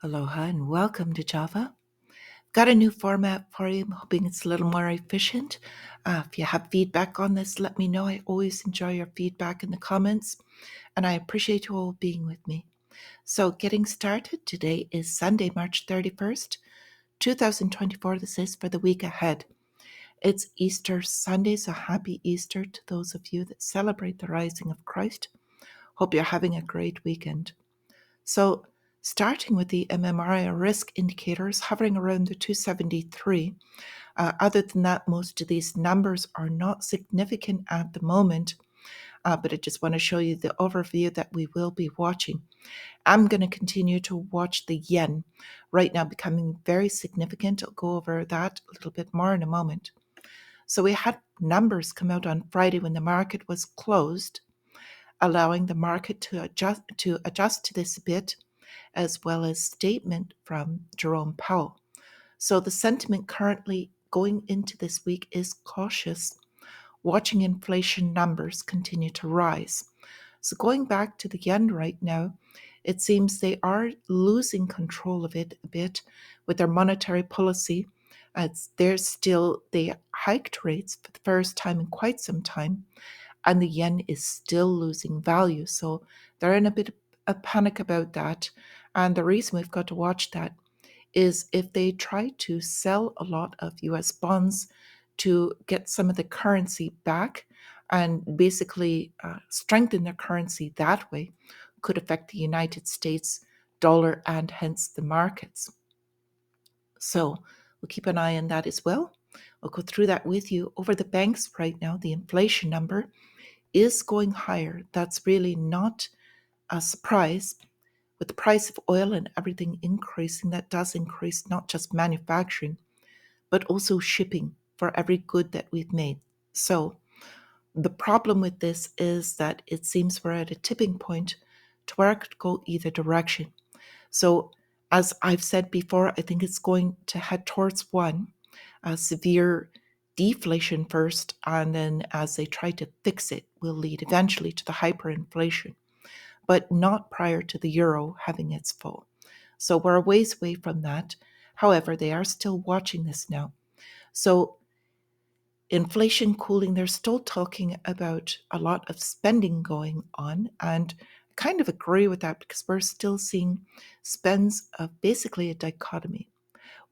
Aloha and welcome to Java. Got a new format for you. I'm hoping it's a little more efficient. If you have feedback on this, let me know. I always enjoy your feedback in the comments, and I appreciate you all being with me. So, getting started, today is Sunday, March 31st, 2024. This is for the week ahead. It's Easter Sunday, so happy Easter to those of you that celebrate the rising of Christ. Hope you're having a great weekend. So, starting with the MMRI risk indicators hovering around the 273. Other than that, most of these numbers are not significant at the moment, but I just want to show you the overview that we will be watching. I'm going to continue to watch the yen right now becoming very significant. I'll go over that a little bit more in a moment. So we had numbers come out on Friday when the market was closed, allowing the market to adjust to this a bit, as well as statement from Jerome Powell. So the sentiment currently going into this week is cautious, watching inflation numbers continue to rise. So going back to the yen right now, it seems they are losing control of it a bit with their monetary policy. They hiked rates for the first time in quite some time, and the yen is still losing value. So they're in a bit of a panic about that. And the reason we've got to watch that is if they try to sell a lot of US bonds to get some of the currency back and basically strengthen their currency that way, could affect the United States dollar and hence the markets. So we'll keep an eye on that as well. I'll go through that with you. Over the banks right now, the inflation number is going higher. That's really not a surprise. With the price of oil and everything increasing, that does increase not just manufacturing, but also shipping for every good that we've made. So the problem with this is that it seems we're at a tipping point to where it could go either direction. So as I've said before, I think it's going to head towards one, a severe deflation first, and then as they try to fix it, will lead eventually to the hyperinflation, but not prior to the euro having its fall. So we're a ways away from that. However, they are still watching this now. So inflation cooling, they're still talking about a lot of spending going on, and I kind of agree with that because we're still seeing spends of basically a dichotomy.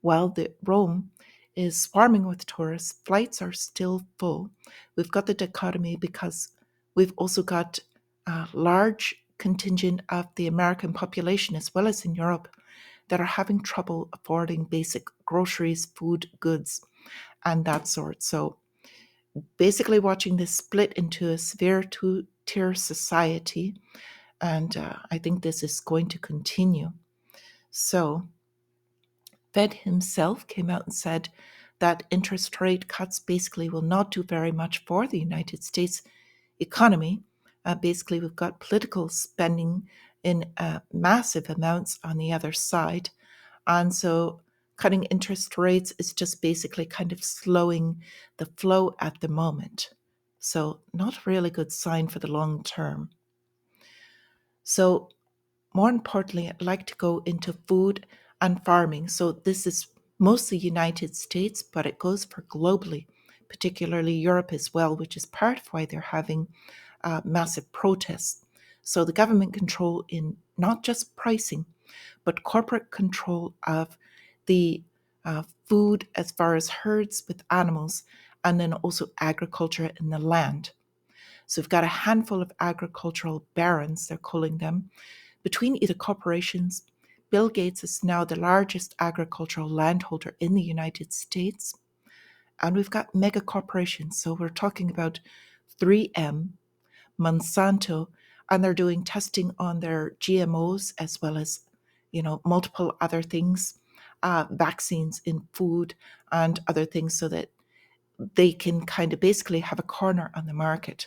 While the Rome is swarming with tourists, flights are still full. We've got the dichotomy because we've also got a large contingent of the American population, as well as in Europe, that are having trouble affording basic groceries, food, goods, and that sort. So basically watching this split into a severe two-tier society, and I think this is going to continue. So Fed himself came out and said that interest rate cuts basically will not do very much for the United States economy. Basically, we've got political spending in massive amounts on the other side. And so cutting interest rates is just basically kind of slowing the flow at the moment. So not a really good sign for the long term. So more importantly, I'd like to go into food and farming. So this is mostly United States, but it goes for globally, particularly Europe as well, which is part of why they're having massive protests. So the government control in not just pricing, but corporate control of the food as far as herds with animals, and then also agriculture in the land. So we've got a handful of agricultural barons, they're calling them, between either corporations. Bill Gates is now the largest agricultural landholder in the United States. And we've got mega corporations. So we're talking about 3M, Monsanto, and they're doing testing on their GMOs as well as, multiple other things, vaccines in food and other things so that they can kind of basically have a corner on the market.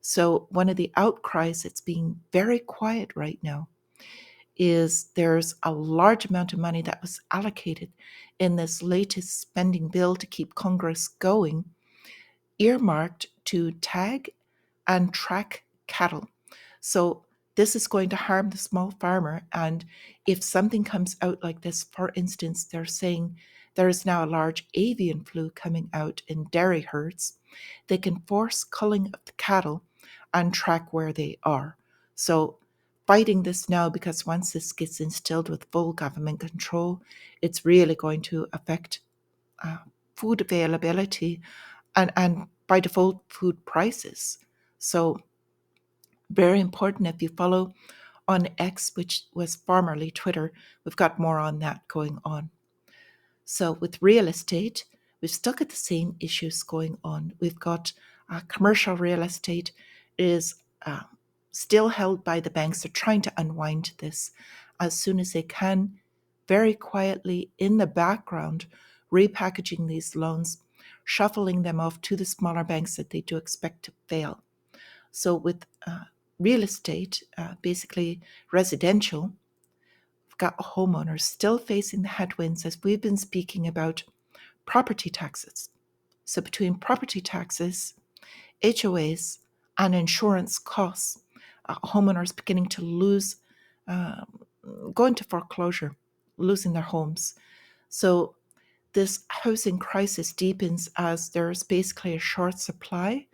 So one of the outcries that's being very quiet right now is there's a large amount of money that was allocated in this latest spending bill to keep Congress going, earmarked to tag and track cattle. So this is going to harm the small farmer. And if something comes out like this, for instance, they're saying there is now a large avian flu coming out in dairy herds, they can force culling of the cattle and track where they are. So fighting this now, because once this gets instilled with full government control, it's really going to affect uh, food availability and by default food prices. So very important. If you follow on X, which was formerly Twitter, we've got more on that going on. So with real estate, we've stuck at the same issues going on. We've got commercial real estate is uh, still held by the banks. They're trying to unwind this as soon as they can, very quietly in the background, repackaging these loans, shuffling them off to the smaller banks that they do expect to fail. So with real estate, basically residential, we've got homeowners still facing the headwinds as we've been speaking about property taxes. So between property taxes, HOAs, and insurance costs, homeowners beginning to lose, go into foreclosure, losing their homes. So this housing crisis deepens as there's basically a short supply.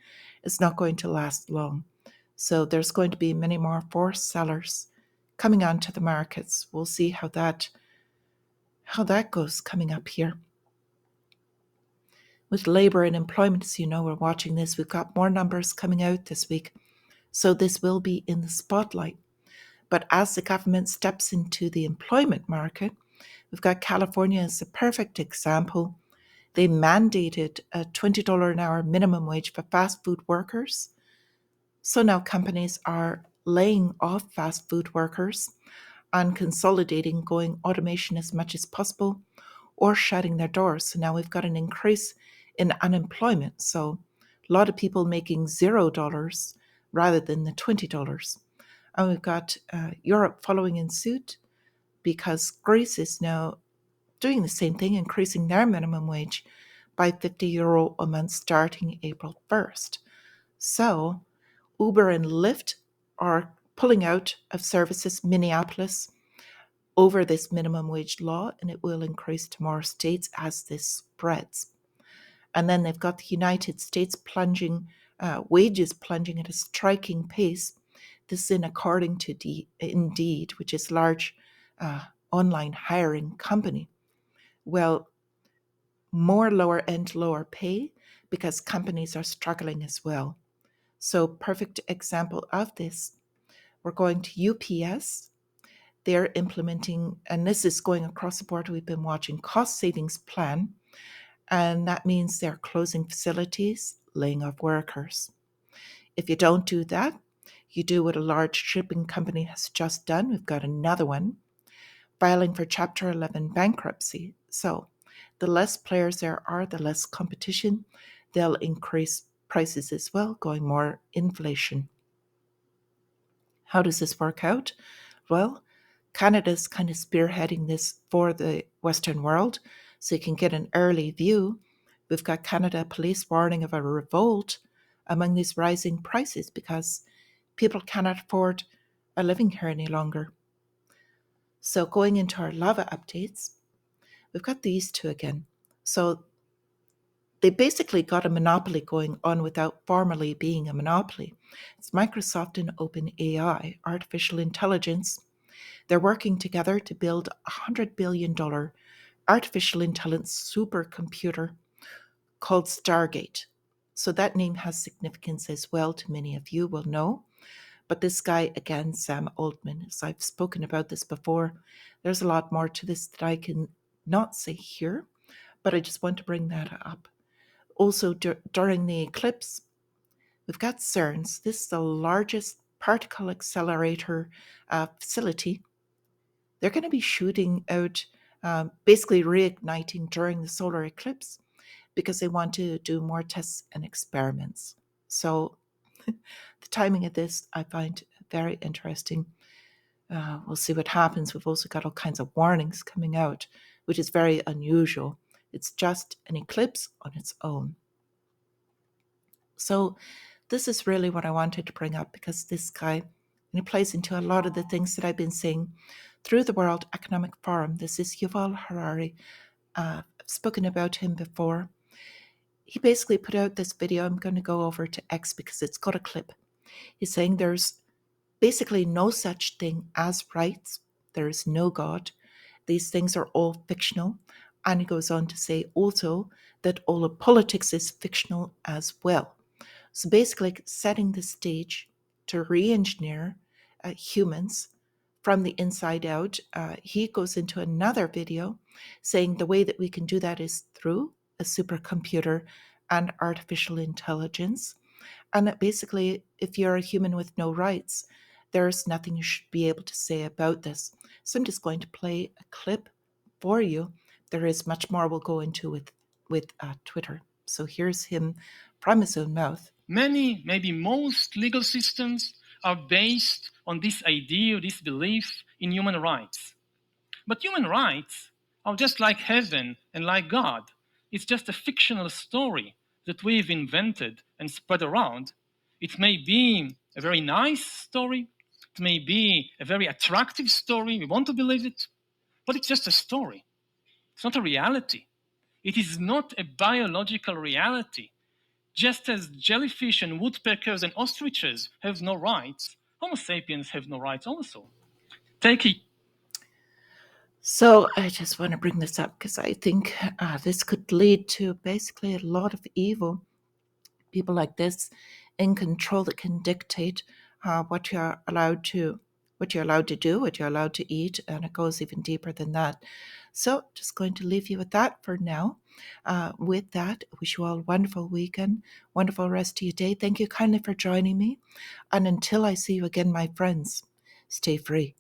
It's not going to last long. So there's going to be many more forced sellers coming onto the markets. We'll see how that goes coming up here. With labor and employment, as you know, we're watching this. We've got more numbers coming out this week. So this will be in the spotlight. But as the government steps into the employment market, we've got California as a perfect example. They mandated a $20 an hour minimum wage for fast food workers. So now companies are laying off fast food workers and consolidating, going automation as much as possible, or shutting their doors. So now we've got an increase in unemployment. So a lot of people making $0 rather than the $20. And we've got Europe following in suit because Greece is now doing the same thing, increasing their minimum wage by €50 a month starting April 1st. So Uber and Lyft are pulling out of services, Minneapolis, over this minimum wage law, and it will increase to more states as this spreads. And then they've got the United States plunging, wages plunging at a striking pace. This is in according to Indeed, which is a large online hiring company. Well, more lower end, lower pay because companies are struggling as well. So perfect example of this, we're going to UPS. They're implementing, and this is going across the board, we've been watching cost savings plan, and that means they're closing facilities, laying off workers. If you don't do that, you do what a large shipping company has just done. We've got another one filing for Chapter 11 bankruptcy. So the less players there are, the less competition. They'll increase prices as well, going more inflation. How does this work out? Well, Canada's kind of spearheading this for the Western world, so you can get an early view. We've got Canada Police warning of a revolt among these rising prices because people cannot afford a living here any longer. So going into our lava updates, we've got these two again. So they basically got a monopoly going on without formally being a monopoly. It's Microsoft and OpenAI, artificial intelligence. They're working together to build a $100 billion artificial intelligence supercomputer called Stargate. So that name has significance as well to many of you will know. But this guy, again, Sam Altman, as I've spoken about this before, there's a lot more to this that I can not say here, but I just want to bring that up. Also, during the eclipse, we've got CERN's. This is the largest particle accelerator facility. They're going to be shooting out, basically reigniting during the solar eclipse because they want to do more tests and experiments. So the timing of this I find very interesting. We'll see what happens. We've also got all kinds of warnings coming out, which is very unusual. It's just an eclipse on its own. So this is really what I wanted to bring up because this guy, And it plays into a lot of the things that I've been saying through the World Economic Forum. This is Yuval Harari. I've spoken about him before. He basically put out this video. I'm going to go over to X because it's got a clip. He's saying there's basically no such thing as rights. There is no God. These things are all fictional. And he goes on to say also that all of politics is fictional as well. So basically, setting the stage to re engineer humans from the inside out. He goes into another video saying the way that we can do that is through a supercomputer and artificial intelligence. And that basically, if you're a human with no rights, there's nothing you should be able to say about this. So I'm just going to play a clip for you. There is much more we'll go into with Twitter. So here's him from his own mouth. Many, maybe most legal systems are based on this idea, this belief in human rights. But human rights are just like heaven and like God. It's just a fictional story that we've invented and spread around. It may be a very nice story, it may be a very attractive story, we want to believe it, but it's just a story. It's not a reality. It is not a biological reality. Just as jellyfish and woodpeckers and ostriches have no rights, Homo sapiens have no rights also. Take a So I just want to bring this up because I think this could lead to basically a lot of evil. People like this in control that can dictate what you're allowed to do, what you're allowed to eat, and it goes even deeper than that. So just going to leave you with that for now. With that, I wish you all a wonderful weekend, wonderful rest of your day. Thank you kindly for joining me. And until I see you again, my friends, stay free.